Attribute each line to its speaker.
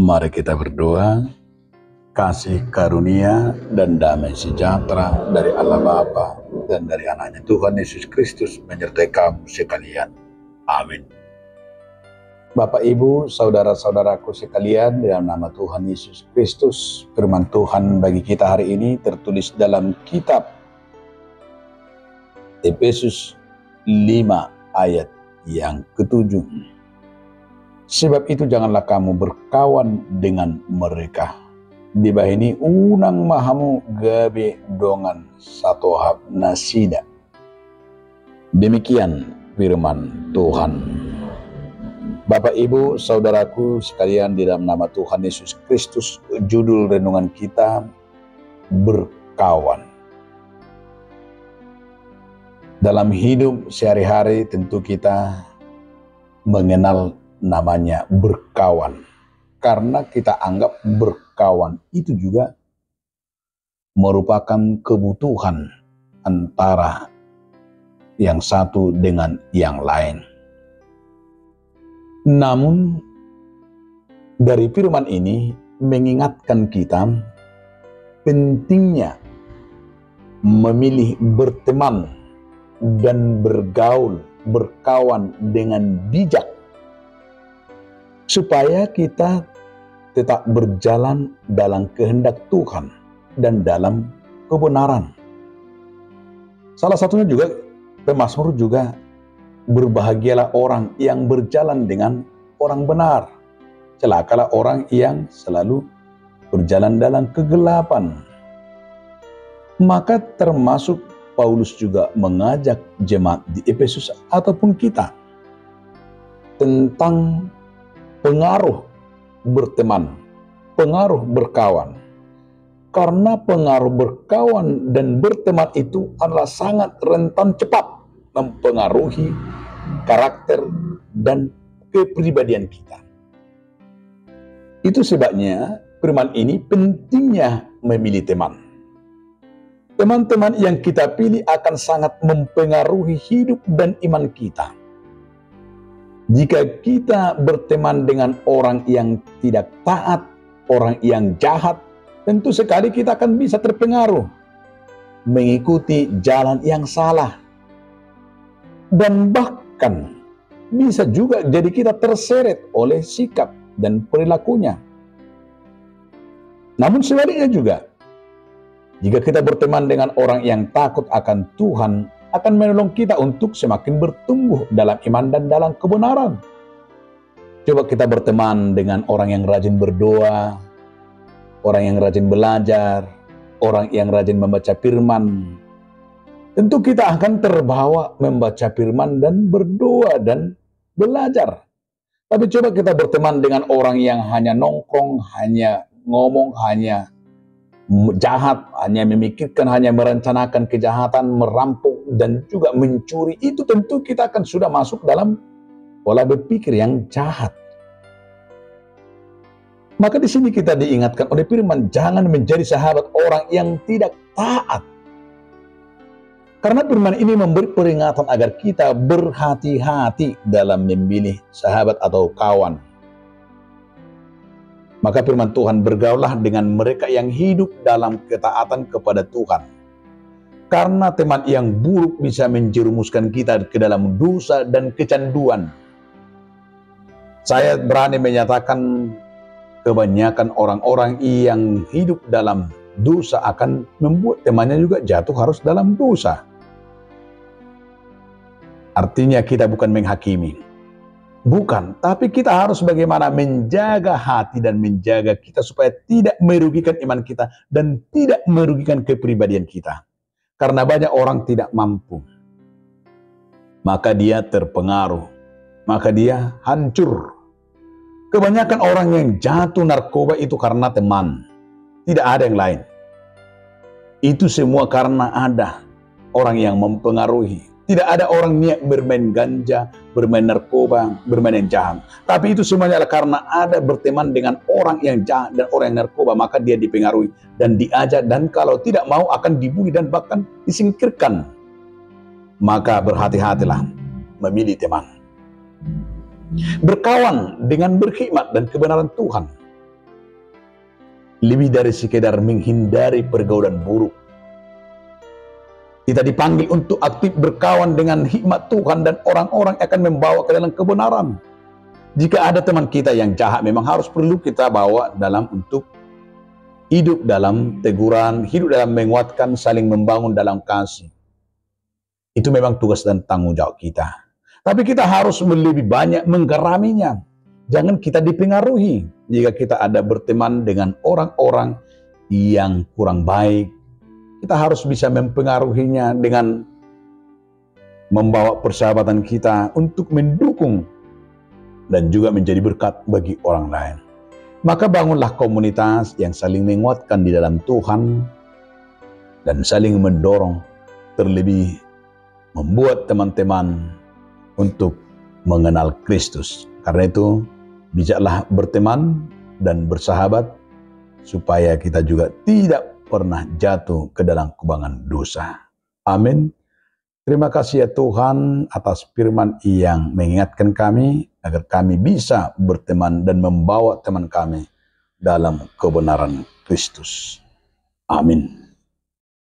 Speaker 1: Mari kita berdoa. Kasih karunia dan damai sejahtera dari Allah Bapa dan dari anaknya Tuhan Yesus Kristus menyertai kamu sekalian. Amin. Bapak, Ibu, saudara-saudaraku sekalian, dalam nama Tuhan Yesus Kristus, firman Tuhan bagi kita hari ini tertulis dalam kitab Efesus 5 ayat yang ke-7. Sebab itu janganlah kamu berkawan dengan mereka. Di bawah ini unang mahamu gabe dongan satu hab nasida. Demikian firman Tuhan. Bapak, Ibu, saudaraku sekalian, di dalam nama Tuhan Yesus Kristus, judul renungan kita berkawan. Dalam hidup sehari-hari tentu kita mengenal namanya berkawan. Karena kita anggap berkawan itu juga merupakan kebutuhan antara yang satu dengan yang lain. Namun dari firman ini mengingatkan kita pentingnya memilih berteman dan bergaul, berkawan dengan bijak, supaya kita tetap berjalan dalam kehendak Tuhan dan dalam kebenaran. Salah satunya juga pemazmur juga, berbahagialah orang yang berjalan dengan orang benar, celakalah orang yang selalu berjalan dalam kegelapan. Maka termasuk Paulus juga mengajak jemaat di Efesus ataupun kita tentang pengaruh berteman, pengaruh berkawan. Karena pengaruh berkawan dan berteman itu adalah sangat rentan cepat mempengaruhi karakter dan kepribadian kita. Itu sebabnya firman ini pentingnya memilih teman. Teman-teman yang kita pilih akan sangat mempengaruhi hidup dan iman kita. Jika kita berteman dengan orang yang tidak taat, orang yang jahat, tentu sekali kita akan bisa terpengaruh mengikuti jalan yang salah. Dan bahkan bisa juga jadi kita terseret oleh sikap dan perilakunya. Namun sebaliknya juga, jika kita berteman dengan orang yang takut akan Tuhan, akan menolong kita untuk semakin bertumbuh dalam iman dan dalam kebenaran. Coba kita berteman dengan orang yang rajin berdoa, orang yang rajin belajar, orang yang rajin membaca firman. Tentu kita akan terbawa membaca firman dan berdoa dan belajar. Tapi coba kita berteman dengan orang yang hanya nongkrong, hanya ngomong, hanya jahat, hanya memikirkan, hanya merencanakan kejahatan, merampok, dan juga mencuri. Itu tentu kita akan sudah masuk dalam pola berpikir yang jahat. Maka di sini kita diingatkan oleh firman, jangan menjadi sahabat orang yang tidak taat. Karena firman ini memberi peringatan agar kita berhati-hati dalam memilih sahabat atau kawan. Maka firman Tuhan, bergaulah dengan mereka yang hidup dalam ketaatan kepada Tuhan. Karena teman yang buruk bisa menjerumuskan kita ke dalam dosa dan kecanduan. Saya berani menyatakan kebanyakan orang-orang yang hidup dalam dosa akan membuat temannya juga jatuh harus dalam dosa. Artinya kita bukan menghakimi. Bukan, tapi kita harus bagaimana menjaga hati dan menjaga kita supaya tidak merugikan iman kita dan tidak merugikan kepribadian kita. Karena banyak orang tidak mampu. Maka dia terpengaruh, maka dia hancur. Kebanyakan orang yang jatuh narkoba itu karena teman. Tidak ada yang lain. Itu semua karena ada orang yang mempengaruhi. Tidak ada orang niat bermain ganja, bermain narkoba, bermain yang jahat. Tapi itu semuanya adalah karena ada berteman dengan orang yang jahat dan orang yang narkoba, maka dia dipengaruhi dan diajak, dan kalau tidak mau akan dibully dan bahkan disingkirkan. Maka berhati-hatilah memilih teman. Berkawan dengan berkhidmat dan kebenaran Tuhan. lebih dari sekedar menghindari pergaulan buruk. Kita dipanggil untuk aktif berkawan dengan hikmat Tuhan dan orang-orang akan membawa ke dalam kebenaran. Jika ada teman kita yang jahat, memang harus perlu kita bawa dalam untuk hidup dalam teguran, hidup dalam menguatkan, saling membangun dalam kasih. Itu memang tugas dan tanggung jawab kita. Tapi kita harus lebih banyak menggeraminya. Jangan kita dipengaruhi jika kita ada berteman dengan orang-orang yang kurang baik. Kita harus bisa mempengaruhinya dengan membawa persahabatan kita untuk mendukung dan juga menjadi berkat bagi orang lain. Maka bangunlah komunitas yang saling menguatkan di dalam Tuhan dan saling mendorong, terlebih membuat teman-teman untuk mengenal Kristus. Karena itu, bijaklah berteman dan bersahabat supaya kita juga tidak pernah jatuh ke dalam kubangan dosa. Amin. Terima kasih ya Tuhan atas firman yang mengingatkan kami agar kami bisa berteman dan membawa teman kami dalam kebenaran Kristus. Amin.